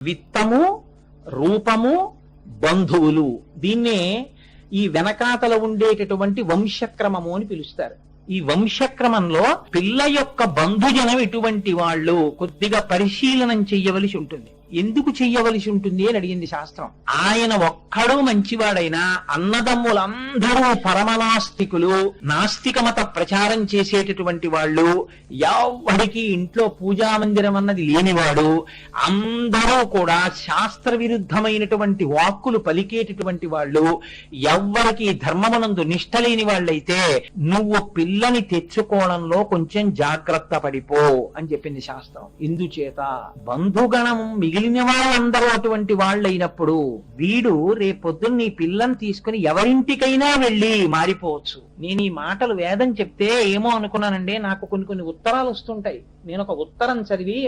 విత్తము, రూపము, బంధువులు, దీన్నే ఈ వెనకాతల ఉండేటటువంటి వంశక్రమము అని పిలుస్తారు. ఈ వంశక్రమంలో పిల్ల యొక్క బంధుజనం ఎటువంటి వాళ్ళు కొద్దిగా పరిశీలనం చెయ్యవలసి ఉంటుంది. ఎందుకు చెయ్యవలసి ఉంటుంది అని అడిగింది శాస్త్రం. ఆయన ఒక్కడు మంచివాడైనా అన్నదమ్ములందరూ పరమనాస్తికులు, నాస్తిక మత ప్రచారం చేసేటటువంటి వాళ్ళు, ఎవరికి ఇంట్లో పూజా మందిరం అన్నది లేనివాడు, అందరూ కూడా శాస్త్ర విరుద్ధమైనటువంటి వాక్కులు పలికేటటువంటి వాళ్ళు, ఎవ్వరికి ధర్మమునందు నిష్ట లేని వాళ్ళైతే నువ్వు పిల్లని తెచ్చుకోవడంలో కొంచెం జాగ్రత్త పడిపో అని చెప్పింది శాస్త్రం. ఇందుచేత బంధుగణం మిగిలిన వాళ్ళందరూ అటువంటి వాళ్ళైనప్పుడు వీడు రేపొద్దున్న నీ పిల్లని తీసుకుని ఎవరింటికైనా వెళ్ళి మారిపోవచ్చు. నేను ఈ మాటలు వేదం చెప్తే ఏమో అనుకున్నానండి. నాకు కొన్ని ఉత్తరాలు వస్తుంటాయి. నేను ఒక ఉత్తరం చదివి,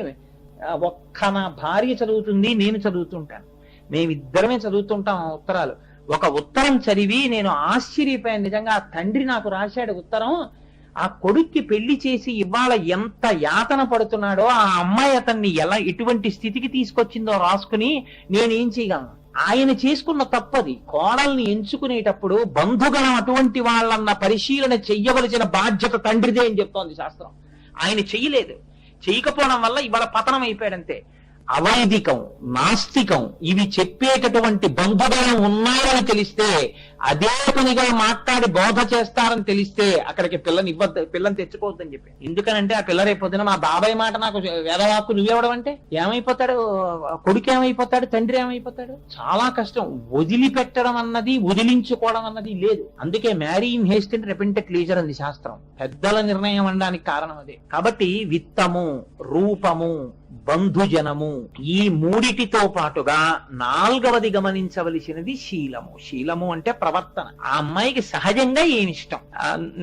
ఒక్క నా భార్య చదువుతుంది, నేను చదువుతుంటాను, మేమిద్దరమే చదువుతుంటాం ఆ ఉత్తరాలు. ఒక ఉత్తరం చదివి నేను ఆశ్చర్యపోయాను. నిజంగా ఆ తండ్రి నాకు రాశాడు ఉత్తరం. ఆ కొడుక్కి పెళ్లి చేసి ఇవాళ ఎంత యాతన పడుతున్నాడో, ఆ అమ్మాయి అతన్ని ఎలా ఎటువంటి స్థితికి తీసుకొచ్చిందో రాసుకుని నేనేం చేయగలను. ఆయన చేసుకున్న తప్పది. కోడల్ని ఎంచుకునేటప్పుడు బంధుగణం అటువంటి వాళ్ళన్న పరిశీలన చెయ్యవలసిన బాధ్యత తండ్రిదే అని చెప్తోంది శాస్త్రం. ఆయన చెయ్యలేదు. చెయ్యకపోవడం వల్ల ఇవాళ పతనం అయిపోయాడంతే. అవైదికం, నాస్తికం ఇవి చెప్పేటటువంటి బంధుగణం ఉన్నారని తెలిస్తే, అదే పనిగా మాట్లాడి బోధ చేస్తారని తెలిస్తే అక్కడికి పిల్లని తెచ్చుకోవద్దని చెప్పి. ఎందుకనంటే ఆ పిల్ల రేపొద్దున మా బాబాయ్ మాట నాకు వేదవాక్కు నువ్వేవడం అంటే ఏమైపోతాడు, కొడుకు ఏమైపోతాడు, తండ్రి ఏమైపోతాడు. చాలా కష్టం. వదిలిపెట్టడం అన్నది, వదిలించుకోవడం అన్నది లేదు. అందుకే marry in Heist and repent at leisure అంది శాస్త్రం. పెద్దల నిర్ణయం అనడానికి కారణం అదే. కాబట్టి విత్తము, రూపము, బంధుజనము, ఈ మూడిటితో పాటుగా నాలుగవది గమనించవలసినది శీలము. శీలము అంటే ప్రవర్తన. ఆ అమ్మాయికి సహజంగా ఏమి ఇష్టం.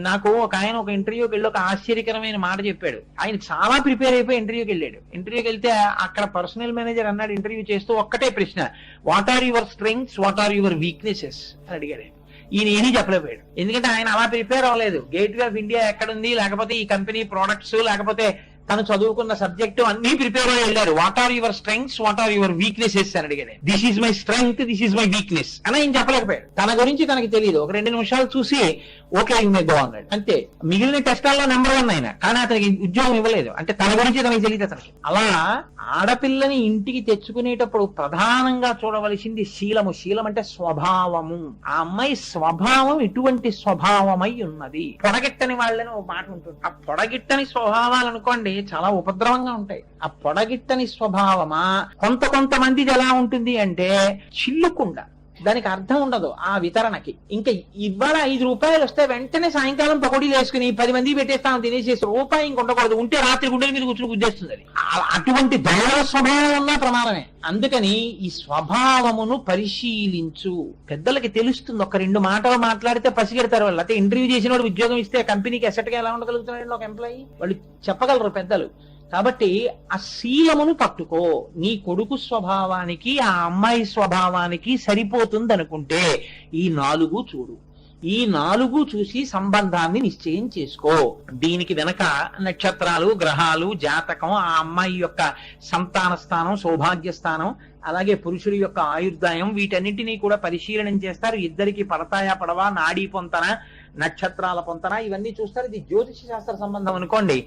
నాకు ఆయన ఒక ఇంటర్వ్యూకి వెళ్ళి ఒక ఆశ్చర్యకరమైన మాట చెప్పాడు. ఆయన చాలా ప్రిపేర్ అయిపోయి ఇంటర్వ్యూకి వెళ్ళాడు. ఇంటర్వ్యూకి వెళ్తే అక్కడ పర్సనల్ మేనేజర్ అన్నాడు ఇంటర్వ్యూ చేస్తూ, ఒక్కటే ప్రశ్న, what are your strengths, what are your weaknesses అని అడిగాడు. ఈయన ఏమీ చెప్పలేకపోయాడు. ఎందుకంటే ఆయన అలా ప్రిపేర్ అవ్వలేదు. గేట్వే ఆఫ్ ఇండియా ఎక్కడుంది, లేకపోతే ఈ కంపెనీ ప్రోడక్ట్స్, లేకపోతే తను చదువుకున్న సబ్జెక్టు అన్ని ప్రిపేర్ అయ్యి వెళ్ళారు. What are your strengths, what are your weaknesses అని అడిగాడు. This is my strength, this is my weakness అని ఆయన చెప్పలేకపోయాడు. తన గురించి తనకి తెలియదు. ఒక 2 నిమిషాలు చూసి ఓకే యు మే గో అన్నాడు. అంతే. మిగిలిన టెస్టాల్లో నెంబర్ 1 ఆయన, కానీ అతనికి ఉద్యోగం ఇవ్వలేదు. అంటే తన గురించి తనకి తెలియదు అతనికి. అలా ఆడపిల్లని ఇంటికి తెచ్చుకునేటప్పుడు ప్రధానంగా చూడవలసింది శీలము. శీలం అంటే స్వభావము. ఆ అమ్మాయి స్వభావం ఎటువంటి స్వభావమై ఉన్నది. పొడగిట్టని వాళ్ళని ఒక మాట ఉంటుంది. ఆ పొడగిట్టని స్వభావాలు అనుకోండి చాలా ఉపద్రవంగా ఉంటాయి. ఆ పొడగిట్టని స్వభావమా కొంతమందిది ఎలా ఉంటుంది అంటే చిల్లుకుండా, దానికి అర్థం ఉండదు ఆ వితరణకి. ఇంకా ఇవాళ 5 రూపాయలు వస్తే వెంటనే సాయంకాలం పకోడీలు వేసుకుని 10 మంది పెట్టేస్తాను, తినేసేసి రూపాయి ఇంక ఉండకూడదు. ఉంటే రాత్రి గుండెల మీద కూర్చుని గుద్దేస్తుంది. అది అటువంటి దైవ స్వభావం ఉన్న ప్రమాదమే. అందుకని ఈ స్వభావమును పరిశీలించు. పెద్దలకి తెలుస్తుంది. ఒక 2 మాటలు మాట్లాడితే పసిగెడతారు వాళ్ళు. అయితే ఇంటర్వ్యూ చేసిన వాడు ఉద్యోగం ఇస్తే కంపెనీకి అసెట్ గా ఎలా ఉండగలుగుతున్నాడు ఒక ఎంప్లాయీ, వాళ్ళు చెప్పగలరు పెద్దలు. కాబట్టి ఆ శీలమును పట్టుకో. నీ కొడుకు స్వభావానికి ఆ అమ్మాయి స్వభావానికి సరిపోతుంది అనుకుంటే ఈ 4 చూడు. ఈ 4 చూసి సంబంధాన్ని నిశ్చయం చేసుకో. దీనికి వెనక నక్షత్రాలు, గ్రహాలు, జాతకం, ఆ అమ్మాయి యొక్క సంతాన స్థానం, సౌభాగ్య స్థానం, అలాగే పురుషుడి యొక్క ఆయుర్దాయం, వీటన్నింటినీ కూడా పరిశీలనం చేస్తారు. ఇద్దరికి పడతాయా పడవా, నాడీ పొంతన, నక్షత్రాల పొంతన, ఇవన్నీ చూస్తారు. ఇది జ్యోతిష శాస్త్ర సంబంధం అనుకోండి.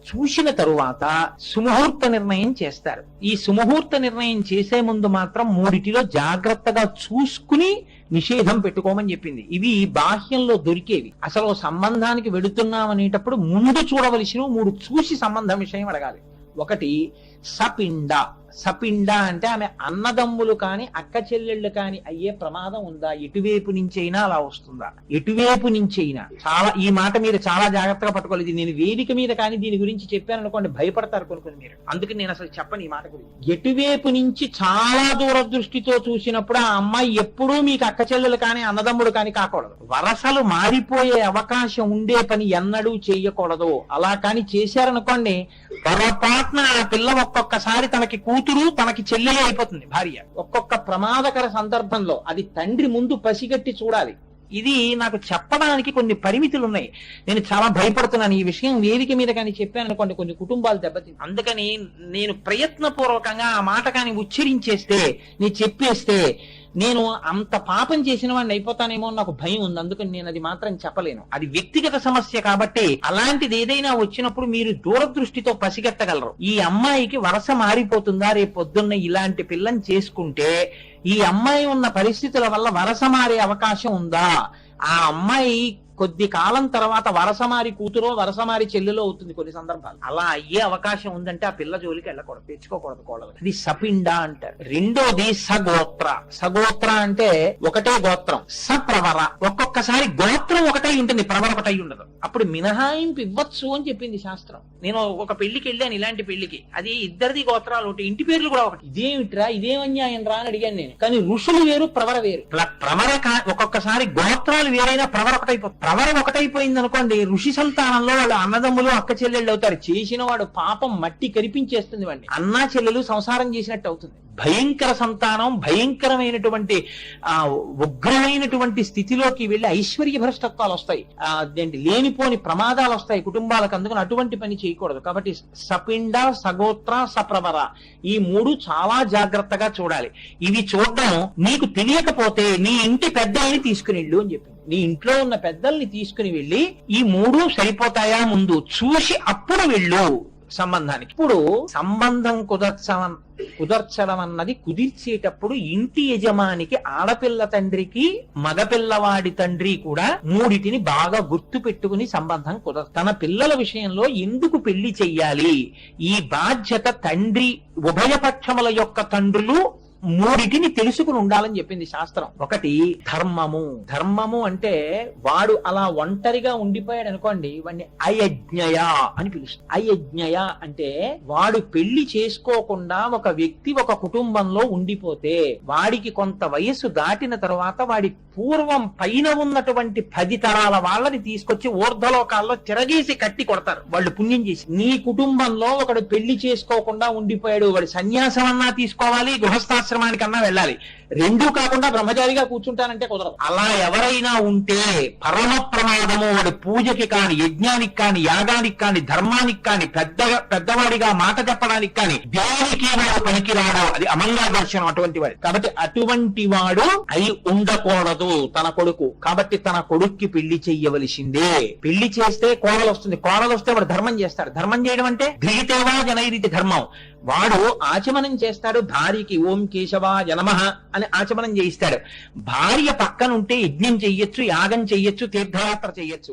చూసిన తరువాత సుముహూర్త నిర్ణయం చేస్తారు. ఈ సుముహూర్త నిర్ణయం చేసే ముందు మాత్రం 3 జాగ్రత్తగా చూసుకుని నిషేధం పెట్టుకోమని చెప్పింది. ఇవి బాహ్యంలో దొరికేవి. అసలు సంబంధానికి వెడుతున్నాం అనేటప్పుడు ముందు చూడవలసిన 3 చూసి సంబంధం విషయం అడగాలి. ఒకటి సపిండ. సపిండ అంటే ఆమె అన్నదమ్ములు కాని అక్క చెల్లెళ్ళు కాని అయ్యే ప్రమాదం ఉందా? ఎటువైపు నుంచైనా అలా వస్తుందా? ఎటువైపు నుంచైనా. చాలా ఈ మాట మీరు చాలా జాగ్రత్తగా పట్టుకోలేదు. నేను వేదిక మీద కానీ దీని గురించి చెప్పాను అనుకోండి, భయపడతారు కొన్ని మీరు. అందుకని నేను అసలు చెప్పను ఈ మాట గురించి. ఎటువైపు నుంచి చాలా దూరదృష్టితో చూసినప్పుడు ఆ అమ్మాయి ఎప్పుడూ మీకు అక్క చెల్లెలు కానీ అన్నదమ్ముడు కానీ కాకూడదు. వరసలు మారిపోయే అవకాశం ఉండే పని ఎన్నడూ చేయకూడదు. అలా కానీ చేశారనుకోండి, పొరపాటున ఆ పిల్ల ఒక్కొక్కసారి తనకి కూతురు, తనకి చెల్లెలు అయిపోతుంది భార్య. ఒక్కొక్క ప్రమాదకర సందర్భంలో అది తండ్రి ముందు పసిగట్టి చూడాలి. ఇది నాకు చెప్పడానికి కొన్ని పరిమితులు ఉన్నాయి. నేను చాలా భయపడుతున్నాను ఈ విషయం వేదిక మీద కానీ చెప్పాను అనుకోండి కొన్ని కుటుంబాలు దెబ్బతింది. అందుకని నేను ప్రయత్నపూర్వకంగా ఆ మాట కానీ ఉచ్చరించేస్తే, నేను చెప్పేస్తే నేను అంత పాపం చేసిన వాడిని అయిపోతానేమో నాకు భయం ఉంది. అందుకని నేను అది మాత్రం చెప్పలేను. అది వ్యక్తిగత సమస్య కాబట్టి అలాంటిది ఏదైనా వచ్చినప్పుడు మీరు దూరదృష్టితో పసిగట్టగలరు. ఈ అమ్మాయికి వరస మారిపోతుందా, రేపు పొద్దున్న ఇలాంటి పిల్లని చేసుకుంటే ఈ అమ్మాయి ఉన్న పరిస్థితుల వల్ల వరస మారే అవకాశం ఉందా, ఆ అమ్మాయి కొద్ది కాలం తర్వాత వరసమారి కూతురో వరసమారి చెల్లెలో అవుతుంది కొన్ని సందర్భాలు. అలా అయ్యే అవకాశం ఉందంటే ఆ పిల్ల జోలికి వెళ్ళకూడదు, తెచ్చుకోకూడదు కోడలు. ఇది సపిండ అంటారు. రెండోది సగోత్ర. సగోత్ర అంటే ఒకటే గోత్రం, సప్రవర. ఒక్కొక్కసారి గోత్రం ఒకటై ఉంటుంది, ప్రవర ఒకటై ఉండదు. అప్పుడు మినహాయింపు ఇవ్వచ్చు అని చెప్పింది శాస్త్రం. నేను ఒక పెళ్లికి వెళ్ళాను, ఇలాంటి పెళ్లికి. అది ఇద్దరిది గోత్రాలు ఒకటి, ఇంటి పేర్లు కూడా ఒకటి. ఇదేమిట్రా, ఇదేం అన్యాయం రా అని అడిగాను నేను. కానీ ఋషులు వేరు, ప్రవర వేరు. ప్రవర ఒక్కొక్కసారి గోత్రాలు వేరైనా ప్రవర ఒకటైపోతుంది. ప్రవర ఒకటైపోయింది అనుకోండి, ఋషి సంతానంలో వాళ్ళు అన్నదమ్ములు అక్క చెల్లెళ్ళు అవుతారు. చేసిన వాడు పాపం మట్టి కరిపించేస్తుంది వాడిని. అన్నా చెల్లెలు సంసారం చేసినట్టు అవుతుంది. భయంకర సంతానం భయంకరమైనటువంటి ఉగ్రమైనటువంటి స్థితిలోకి వెళ్లి ఐశ్వర్య భ్రష్టత్వాలు వస్తాయి, లేనిపోని ప్రమాదాలు వస్తాయి కుటుంబాలకు. అందుకని అటువంటి పని చేయకూడదు. కాబట్టి సపిండ, సగోత్ర, సప్రవర ఈ మూడు చాలా జాగ్రత్తగా చూడాలి. ఇవి చూడడం నీకు తెలియకపోతే నీ ఇంటి పెద్దల్ని తీసుకుని వెళ్ళు అని చెప్పింది. నీ ఇంట్లో ఉన్న పెద్దల్ని తీసుకుని వెళ్ళి ఈ మూడు సరిపోతాయా ముందు చూసి అప్పుడు వెళ్ళు సంబంధానికి. ఇప్పుడు సంబంధం కుదర్చడం అన్నది కుదిర్చేటప్పుడు ఇంటి యజమానికి ఆడపిల్ల తండ్రికి మగపిల్లవాడి తండ్రి కూడా మూడిటిని బాగా గుర్తు పెట్టుకుని సంబంధం తన పిల్లల విషయంలో ఎందుకు పెళ్లి చెయ్యాలి, ఈ బాధ్యత తండ్రి ఉభయపక్షముల యొక్క తండ్రులు మూడిటిని తెలుసుకుని ఉండాలని చెప్పింది శాస్త్రం. ఒకటి ధర్మము. ధర్మము అంటే వాడు అలా ఒంటరిగా ఉండిపోయాడు అనుకోండి, వాడిని అయజ్ఞయ అని పిలుస్తుంది. అయజ్ఞయ అంటే వాడు పెళ్లి చేసుకోకుండా ఒక వ్యక్తి ఒక కుటుంబంలో ఉండిపోతే వాడికి కొంత వయస్సు దాటిన తర్వాత వాడి పూర్వం పైన ఉన్నటువంటి 10 తరాల వాళ్ళని తీసుకొచ్చి ఊర్ధ్వలోకాల్లో తిరగేసి కట్టి కొడతారు వాళ్ళు పుణ్యం చేసి. నీ కుటుంబంలో ఒకడు పెళ్లి చేసుకోకుండా ఉండిపోయాడు, వాడు సన్యాసం అన్నా తీసుకోవాలి, గృహస్థాశ్రమానికన్నా వెళ్ళాలి. రెండూ కాకుండా బ్రహ్మచారిగా కూర్చుంటానంటే కుదరదు. అలా ఎవరైనా ఉంటే పరమ ప్రమాదము. వాడు పూజకి కాని, యజ్ఞానికి కాని, యాగానికి కాని, ధర్మానికి కాని, పెద్దవాడిగా మాట చెప్పడానికి కాని దేనికి వాడు పనికి రావడం, అది అమంగా దర్శనం అటువంటి వాడు. కాబట్టి అటువంటి వాడు అయి ఉండకూడదు తన కొడుకు. కాబట్టి తన కొడుక్కి పెళ్లి చెయ్యవలసిందే. పెళ్లి చేస్తే కోడలు వస్తుంది, కోడలు వస్తే వాడు ధర్మం చేస్తాడు. ధర్మం చేయడం అంటే గృహీతేవా జనైరితి ధర్మం. వాడు ఆచమనం చేస్తాడు, భార్యకి ఓం కేశవాయ నమః అని ఆచమనం చేయిస్తాడు. భార్య పక్కనుంటే యజ్ఞం చెయ్యొచ్చు, యాగం చెయ్యొచ్చు, తీర్థయాత్ర చెయ్యొచ్చు.